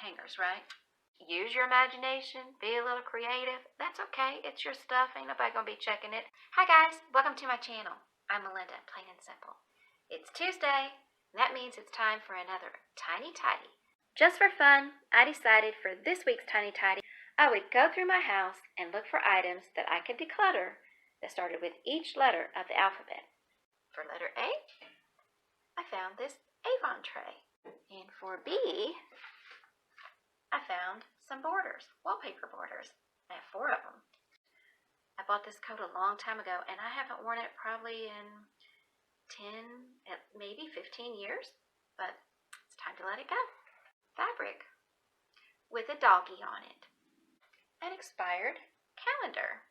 hangers, right? Use your imagination, be a little creative. That's okay, it's your stuff, ain't nobody gonna be checking it. Hi guys, welcome to my channel. I'm Melinda, plain and simple. It's Tuesday, and that means it's time for another Tiny Tidy. Just for fun, I decided for this week's Tiny Tidy, I would go through my house and look for items that I could declutter that started with each letter of the alphabet. For letter A, I found this Avon tray. And for B, I found some borders, wallpaper borders. I have 4 of them. I bought this coat a long time ago, and I haven't worn it probably in 10, maybe 15 years, but it's time to let it go. Fabric with a doggy on it. An expired calendar,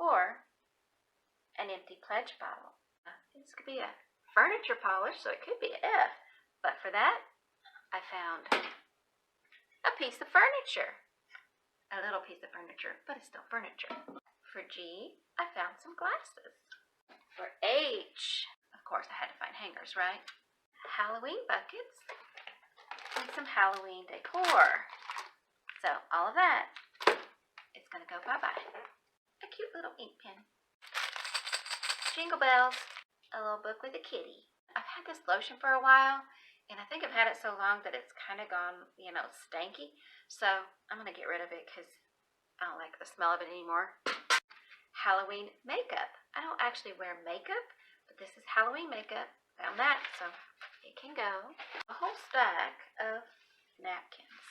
or an empty pledge bottle. This could be a furniture polish, so it could be an F, but for that, I found a piece of furniture. A little piece of furniture, but it's still furniture. For G, I found some glasses. For H, of course I had to find hangers, right? Halloween buckets and some Halloween decor. So all of that is gonna go bye-bye. A cute little ink pen. Jingle bells, a little book with a kitty. I've had this lotion for a while, and I think I've had it so long that it's kind of gone, stanky. So I'm going to get rid of it because I don't like the smell of it anymore. Halloween makeup. I don't actually wear makeup, but this is Halloween makeup. Found that, so it can go. A whole stack of napkins.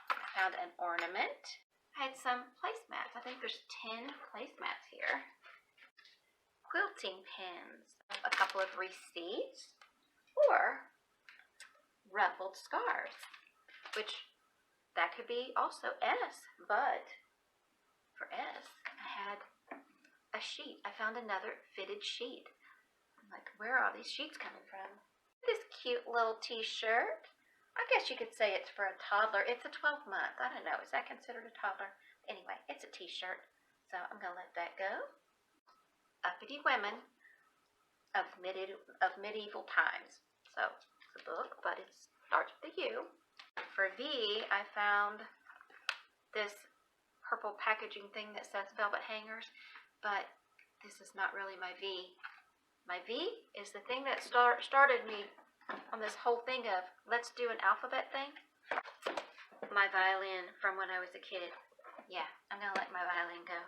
I found an ornament. I had some placemats. I think there's 10 placemats here. Quilting pins. A couple of receipts. Or ruffled scarves, which that could be also S, but for S, I had a sheet. I found another fitted sheet. I'm like, where are all these sheets coming from? This cute little t-shirt. I guess you could say it's for a toddler. It's a 12-month. I don't know. Is that considered a toddler? Anyway, it's a t-shirt, so I'm going to let that go. Uppity Women of medieval times. So it's a book, but it starts with a U. For V, I found this purple packaging thing that says velvet hangers, but this is not really my V. My V is the thing that started me on this whole thing of let's do an alphabet thing. My violin from when I was a kid. Yeah, I'm gonna let my violin go.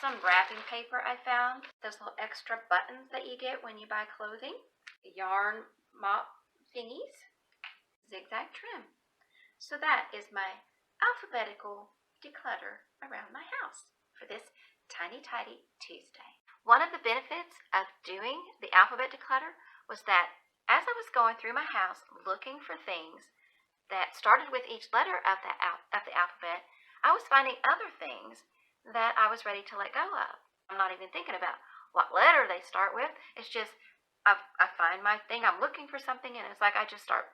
Some wrapping paper I found. Those little extra buttons that you get when you buy clothing. Yarn mop thingies. Zigzag trim. So that is my alphabetical declutter around my house for this Tiny Tidy Tuesday. One of the benefits of doing the alphabet declutter was that as I was going through my house looking for things that started with each letter of the alphabet, I was finding other things that I was ready to let go of. I'm not even thinking about what letter they start with. It's just I find my thing, I'm looking for something, and it's like I just start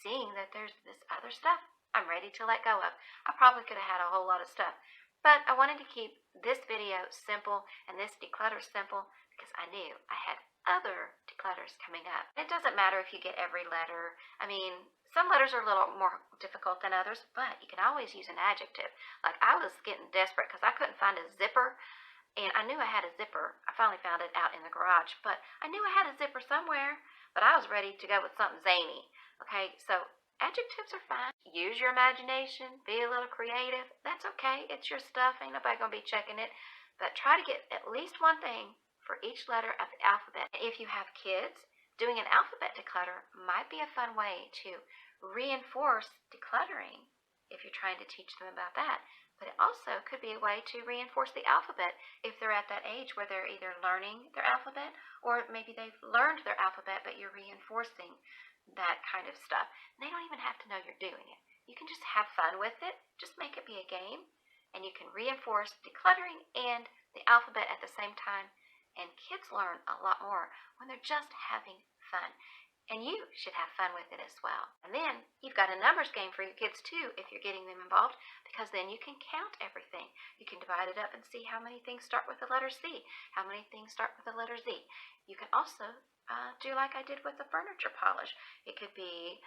seeing that there's this other stuff I'm ready to let go of. I probably could have had a whole lot of stuff, but I wanted to keep this video simple and this declutter simple because I knew I had other declutters coming up. It doesn't matter if you get every letter. I mean, some letters are a little more difficult than others, but you can always use an adjective. Like I was getting desperate because I couldn't find a zipper. And I knew I had a zipper. I finally found it out in the garage, but I knew I had a zipper somewhere, but I was ready to go with something zany. Okay, so adjectives are fine. Use your imagination, be a little creative. That's okay, it's your stuff, ain't nobody gonna be checking it. But try to get at least one thing for each letter of the alphabet. If you have kids, doing an alphabet declutter might be a fun way to reinforce decluttering if you're trying to teach them about that. But it also could be a way to reinforce the alphabet if they're at that age where they're either learning their alphabet or maybe they've learned their alphabet but you're reinforcing that kind of stuff. And they don't even have to know you're doing it. You can just have fun with it. Just make it be a game, and you can reinforce decluttering and the alphabet at the same time. And kids learn a lot more when they're just having fun. And you should have fun with it as well. And then you've got a numbers game for your kids too if you're getting them involved, because then you can count everything. You can divide it up and see how many things start with the letter C, how many things start with the letter Z. You can also do like I did with the furniture polish. It could be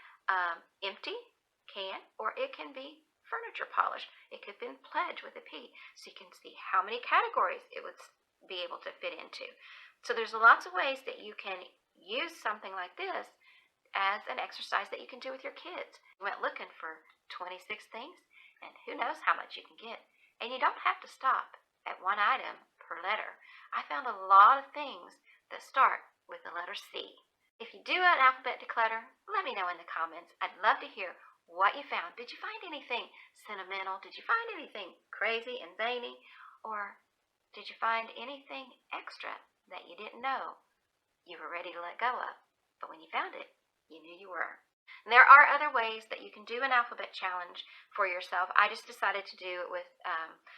empty can or it can be furniture polish. It could have been pledge with a P, so you can see how many categories it would be able to fit into. So there's lots of ways that you can use something like this as an exercise that you can do with your kids. You went looking for 26 things, and who knows how much you can get. And you don't have to stop at one item per letter. I found a lot of things that start with the letter C. If you do an alphabet declutter, let me know in the comments. I'd love to hear what you found. Did you find anything sentimental? Did you find anything crazy and zany? Or did you find anything extra that you didn't know you were ready to let go of? But when you found it, you knew you were. And there are other ways that you can do an alphabet challenge for yourself. I just decided to do it with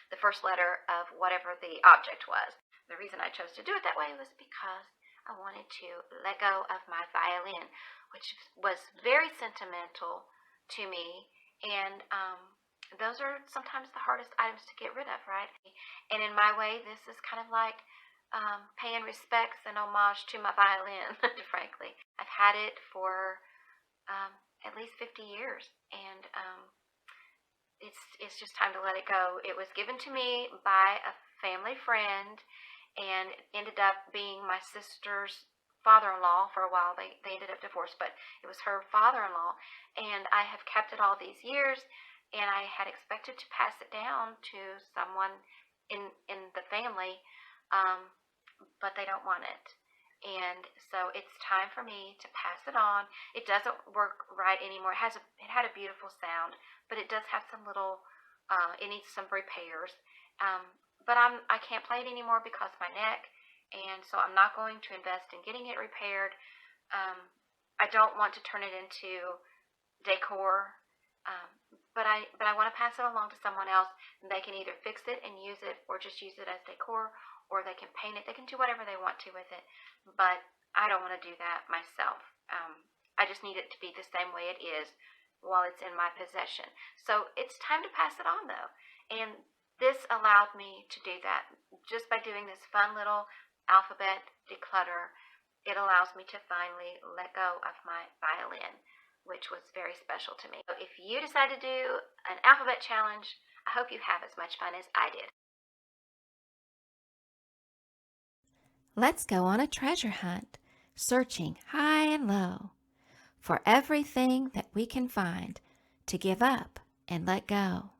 the first letter of whatever the object was. The reason I chose to do it that way was because I wanted to let go of my violin, which was very sentimental to me. And those are sometimes the hardest items to get rid of, right? And in my way, this is kind of like paying respects and homage to my violin, frankly. I've had it for at least 50 years, and it's just time to let it go. It was given to me by a family friend, and ended up being my sister's father-in-law for a while. They ended up divorced, but it was her father-in-law, and I have kept it all these years, and I had expected to pass it down to someone in the family, but they don't want it. And so it's time for me to pass it on. It doesn't work right anymore. It had a beautiful sound, but it does have some little, it needs some repairs. But I can't play it anymore because of my neck, and so I'm not going to invest in getting it repaired. I don't want to turn it into decor, but I want to pass it along to someone else, and they can either fix it and use it, or just use it as decor, or they can paint it. They can do whatever they want to with it, but I don't want to do that myself. I just need it to be the same way it is while it's in my possession. So it's time to pass it on, though, and this allowed me to do that. Just by doing this fun little alphabet declutter, it allows me to finally let go of my violin, which was very special to me. So if you decide to do an alphabet challenge, I hope you have as much fun as I did. Let's go on a treasure hunt, searching high and low for everything that we can find to give up and let go.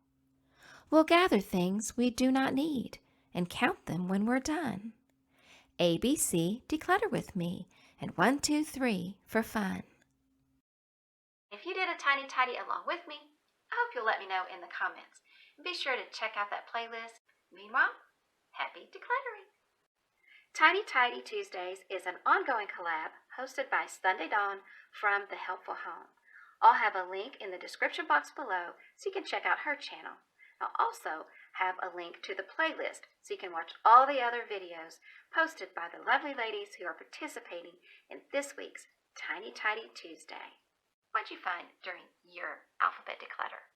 We'll gather things we do not need and count them when we're done. ABC, declutter with me, and 1, 2, 3 for fun. If you did a tiny tidy along with me, I hope you'll let me know in the comments. And be sure to check out that playlist. Meanwhile, happy decluttering! Tiny Tidy Tuesdays is an ongoing collab hosted by Sunday Dawn from The Helpful Home. I'll have a link in the description box below so you can check out her channel. I'll also have a link to the playlist so you can watch all the other videos posted by the lovely ladies who are participating in this week's Tiny Tidy Tuesday. What'd you find during your alphabet declutter?